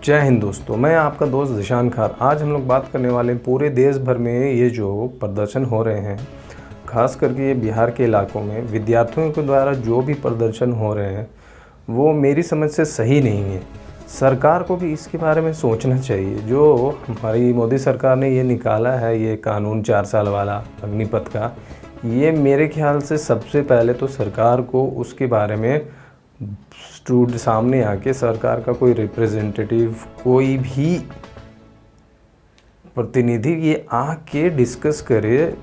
जय हिंद दोस्तों, मैं आपका दोस्त ज़ीशान खान। आज हम लोग बात करने वाले हैं पूरे देश भर में ये जो प्रदर्शन हो रहे हैं, ख़ास करके ये बिहार के इलाकों में विद्यार्थियों के द्वारा जो भी प्रदर्शन हो रहे हैं वो मेरी समझ से सही नहीं है। सरकार को भी इसके बारे में सोचना चाहिए। जो हमारी मोदी सरकार ने ये निकाला है, ये कानून 4 साल वाला अग्निपथ का, ये मेरे ख्याल से सबसे पहले तो सरकार को उसके बारे में सामने आके सरकार का कोई रिप्रेजेंटेटिव, कोई भी प्रतिनिधि ये आके डिस्कस करे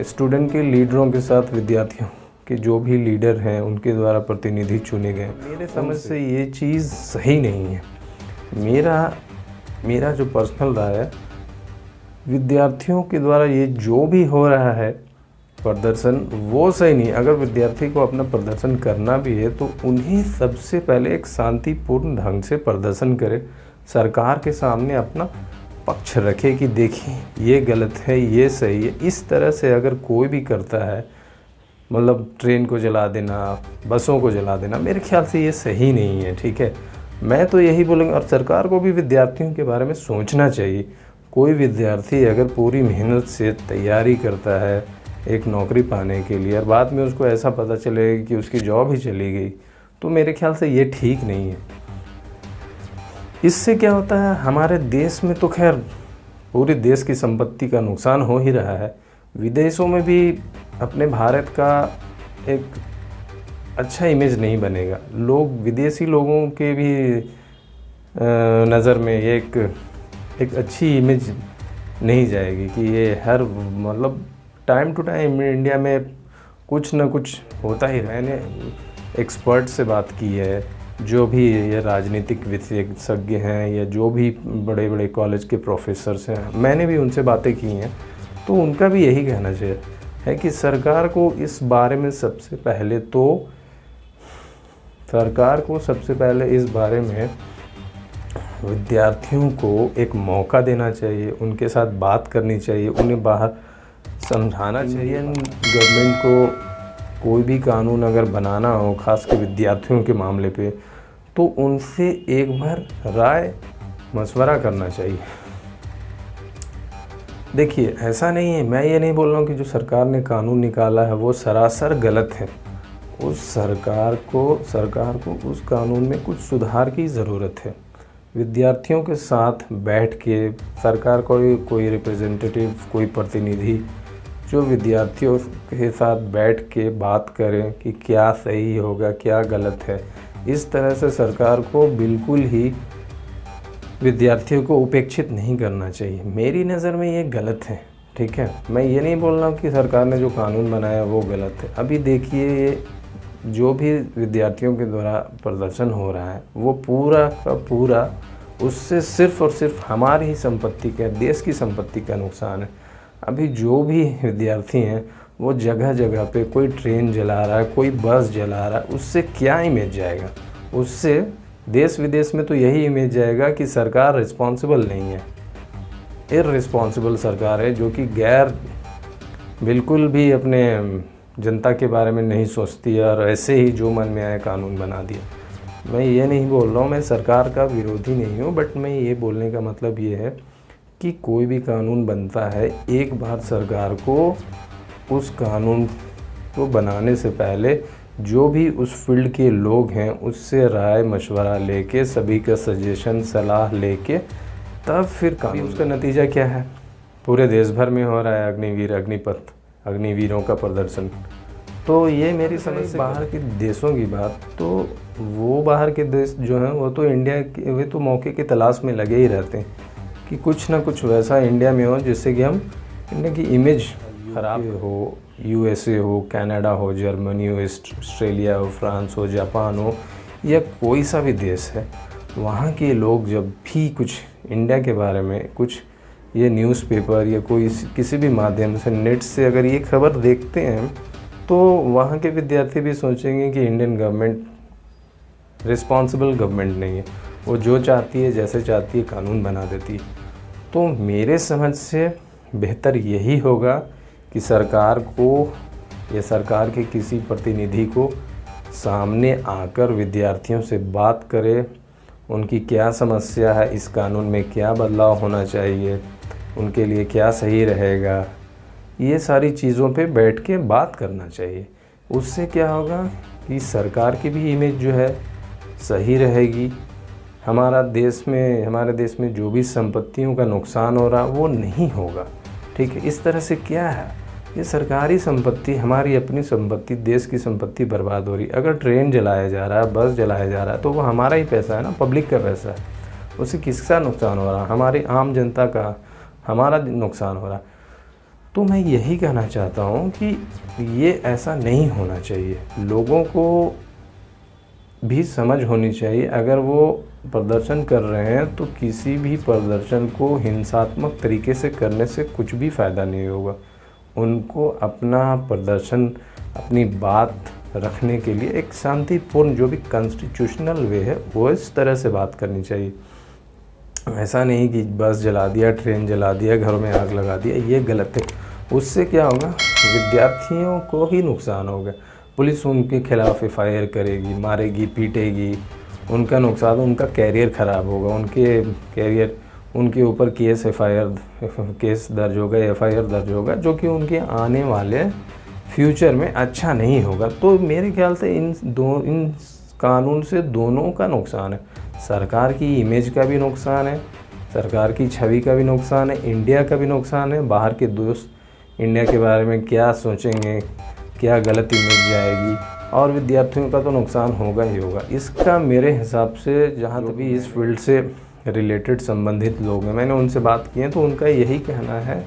स्टूडेंट के लीडरों के साथ, विद्यार्थियों के जो भी लीडर हैं उनके द्वारा प्रतिनिधि चुने गए। मेरे समझ से ये चीज़ सही नहीं है। मेरा जो पर्सनल राय है, विद्यार्थियों के द्वारा ये जो भी हो रहा है प्रदर्शन, वो सही नहीं। अगर विद्यार्थी को अपना प्रदर्शन करना भी है तो उन्हें सबसे पहले एक शांतिपूर्ण ढंग से प्रदर्शन करे, सरकार के सामने अपना पक्ष रखे कि देखिए ये गलत है, ये सही है। इस तरह से अगर कोई भी करता है, मतलब ट्रेन को जला देना, बसों को जला देना, मेरे ख्याल से ये सही नहीं है। ठीक है, मैं तो यही बोलूँगा। और सरकार को भी विद्यार्थियों के बारे में सोचना चाहिए। कोई विद्यार्थी अगर पूरी मेहनत से तैयारी करता है एक नौकरी पाने के लिए और बाद में उसको ऐसा पता चले कि उसकी जॉब ही चली गई, तो मेरे ख्याल से ये ठीक नहीं है। इससे क्या होता है, हमारे देश में तो खैर पूरे देश की संपत्ति का नुकसान हो ही रहा है। विदेशों में भी अपने भारत का एक अच्छा इमेज नहीं बनेगा। लोग, विदेशी लोगों के भी नज़र में ये एक अच्छी इमेज नहीं जाएगी कि ये हर मतलब टाइम टू टाइम इंडिया में कुछ ना कुछ होता ही। मैंने एक्सपर्ट से बात की है, जो भी ये राजनीतिक विशेषज्ञ हैं या जो भी बड़े बड़े कॉलेज के प्रोफेसर्स हैं, मैंने भी उनसे बातें की हैं। तो उनका भी यही कहना चाहिए है कि सरकार को इस बारे में सबसे पहले इस बारे में विद्यार्थियों को एक मौका देना चाहिए, उनके साथ बात करनी चाहिए, उन्हें बाहर समझाना चाहिए। गवर्नमेंट को कोई भी कानून अगर बनाना हो, ख़ास कर विद्यार्थियों के मामले पे, तो उनसे एक बार राय मशवरा करना चाहिए। देखिए, ऐसा नहीं है, मैं ये नहीं बोल रहा हूँ कि जो सरकार ने कानून निकाला है वो सरासर गलत है। सरकार को उस कानून में कुछ सुधार की ज़रूरत है। विद्यार्थियों के साथ बैठ के सरकार को कोई रिप्रेजेंटेटिव, कोई प्रतिनिधि जो विद्यार्थियों के साथ बैठ के बात करें कि क्या सही होगा, क्या गलत है। इस तरह से सरकार को बिल्कुल ही विद्यार्थियों को उपेक्षित नहीं करना चाहिए। मेरी नज़र में ये गलत है। ठीक है, मैं ये नहीं बोल रहा हूँ कि सरकार ने जो कानून बनाया वो गलत है। अभी देखिए, जो भी विद्यार्थियों के द्वारा प्रदर्शन हो रहा है वो पूरा का पूरा उससे सिर्फ़ और सिर्फ हमारी ही संपत्ति का, देश की संपत्ति का नुकसान है। अभी जो भी विद्यार्थी हैं वो जगह जगह पे कोई ट्रेन जला रहा है, कोई बस जला रहा है, उससे क्या इमेज जाएगा? उससे देश विदेश में तो यही इमेज जाएगा कि सरकार रिस्पॉन्सिबल नहीं है, इररिस्पॉन्सिबल सरकार है, जो कि बिल्कुल भी अपने जनता के बारे में नहीं सोचती है और ऐसे ही जो मन में आए कानून बना दिया। मैं ये नहीं बोल रहा हूँ, मैं सरकार का विरोधी नहीं हूँ, बट मैं ये बोलने का मतलब ये है कि कोई भी कानून बनता है, एक बार सरकार को उस कानून को बनाने से पहले जो भी उस फील्ड के लोग हैं उससे राय मशवरा लेके, सभी का सजेशन, सलाह लेके, तब फिर कानून। उसका नतीजा क्या है? पूरे देश भर में हो रहा है अग्निवीरों का प्रदर्शन। तो ये मेरी समझ से बाहर के देशों की बात, तो वो बाहर के देश जो हैं वो तो वे तो मौके की तलाश में लगे ही रहते हैं कि कुछ ना कुछ वैसा इंडिया में हो जिससे कि हम इंडिया की इमेज ख़राब हो। यूएसए हो, कनाडा हो, जर्मनी हो, ऑस्ट्रेलिया हो, फ्रांस हो, जापान हो, या कोई सा भी देश है, वहाँ के लोग जब भी कुछ इंडिया के बारे में कुछ ये न्यूज़पेपर या कोई किसी भी माध्यम से, नेट से अगर ये खबर देखते हैं, तो वहाँ के विद्यार्थी भी सोचेंगे कि इंडियन गवर्नमेंट रिस्पॉन्सिबल गवर्नमेंट नहीं है, वो जो चाहती है, जैसे चाहती है कानून बना देती है। तो मेरे समझ से बेहतर यही होगा कि सरकार को या सरकार के किसी प्रतिनिधि को सामने आकर विद्यार्थियों से बात करे, उनकी क्या समस्या है, इस कानून में क्या बदलाव होना चाहिए, उनके लिए क्या सही रहेगा, ये सारी चीज़ों पे बैठ के बात करना चाहिए। उससे क्या होगा कि सरकार की भी इमेज जो है सही रहेगी। हमारे देश में जो भी संपत्तियों का नुकसान हो रहा वो नहीं होगा। ठीक है, इस तरह से क्या है, ये सरकारी संपत्ति, हमारी अपनी संपत्ति, देश की संपत्ति बर्बाद हो रही। अगर ट्रेन जलाया जा रहा है, बस जलाया जा रहा है, तो वो हमारा ही पैसा है ना, पब्लिक का पैसा है। उससे किसका नुकसान हो रहा है? हमारी आम जनता का, हमारा नुकसान हो रहा है। तो मैं यही कहना चाहता हूँ कि ये ऐसा नहीं होना चाहिए। लोगों को भी समझ होनी चाहिए। अगर वो प्रदर्शन कर रहे हैं तो किसी भी प्रदर्शन को हिंसात्मक तरीके से करने से कुछ भी फ़ायदा नहीं होगा। उनको अपना प्रदर्शन, अपनी बात रखने के लिए एक शांतिपूर्ण, जो भी कॉन्स्टिट्यूशनल वे है, वो इस तरह से बात करनी चाहिए। ऐसा नहीं कि बस जला दिया, ट्रेन जला दिया, घरों में आग लगा दिया, ये गलत है। उससे क्या होगा, विद्यार्थियों को ही नुकसान होगा। पुलिस उनके खिलाफ FIR करेगी, मारेगी, पीटेगी, उनका नुकसान, उनका कैरियर ख़राब होगा, उनके ऊपर केस दर्ज होगा, FIR दर्ज होगा, जो कि उनके आने वाले फ्यूचर में अच्छा नहीं होगा। तो मेरे ख्याल से इन कानून से दोनों का नुकसान है। सरकार की इमेज का भी नुकसान है, सरकार की छवि का भी नुकसान है, इंडिया का भी नुकसान है। बाहर के दोस्त इंडिया के बारे में क्या सोचेंगे, क्या गलत इमेज जाएगी, और विद्यार्थियों का तो नुकसान होगा ही होगा। इसका मेरे हिसाब से, जहाँ तक भी इस फील्ड से रिलेटेड संबंधित लोग हैं, मैंने उनसे बात की है, तो उनका यही कहना है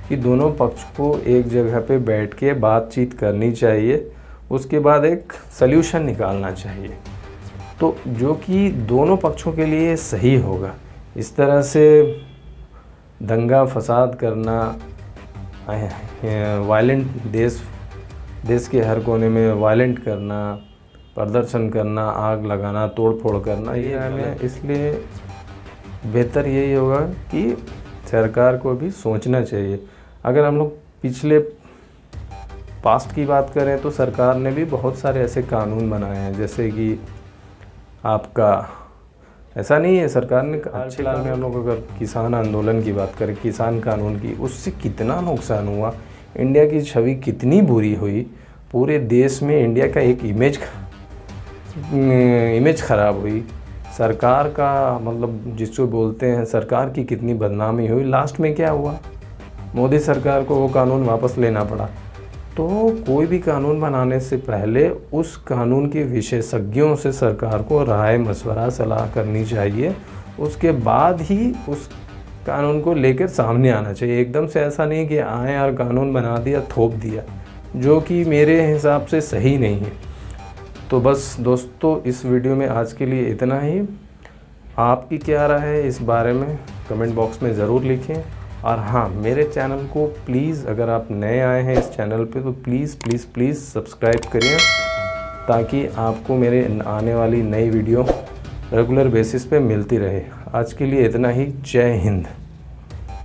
कि दोनों पक्ष को एक जगह पे बैठ के बातचीत करनी चाहिए, उसके बाद एक सल्यूशन निकालना चाहिए, तो जो कि दोनों पक्षों के लिए सही होगा। इस तरह से दंगा फसाद करना, वायलेंट, देश के हर कोने में वायलेंट करना, प्रदर्शन करना, आग लगाना, तोड़ फोड़ करना, ये हमें, इसलिए बेहतर यही होगा कि सरकार को भी सोचना चाहिए। अगर हम लोग पिछले पास्ट की बात करें तो सरकार ने भी बहुत सारे ऐसे कानून बनाए हैं, जैसे कि आपका, ऐसा नहीं है सरकार ने, फिलहाल में हम लोग अगर किसान आंदोलन की बात करें, किसान कानून की, उससे कितना नुकसान हुआ, इंडिया की छवि कितनी बुरी हुई, पूरे देश में इंडिया का एक इमेज ख़राब हुई, सरकार का, मतलब जिसको बोलते हैं, सरकार की कितनी बदनामी हुई। लास्ट में क्या हुआ, मोदी सरकार को वो कानून वापस लेना पड़ा। तो कोई भी कानून बनाने से पहले उस कानून के विशेषज्ञों से सरकार को राय मशवरा सलाह करनी चाहिए, उसके बाद ही उस कानून को लेकर सामने आना चाहिए। एकदम से ऐसा नहीं कि आए और कानून बना दिया, थोप दिया, जो कि मेरे हिसाब से सही नहीं है। तो बस दोस्तों, इस वीडियो में आज के लिए इतना ही। आपकी क्या राय है इस बारे में कमेंट बॉक्स में ज़रूर लिखें। और हाँ, मेरे चैनल को प्लीज़, अगर आप नए आए हैं इस चैनल पे, तो प्लीज़ सब्सक्राइब करिए, ताकि आपको मेरे आने वाली नई वीडियो रेगुलर बेसिस पे मिलती रहे। आज के लिए इतना ही। जय हिंद।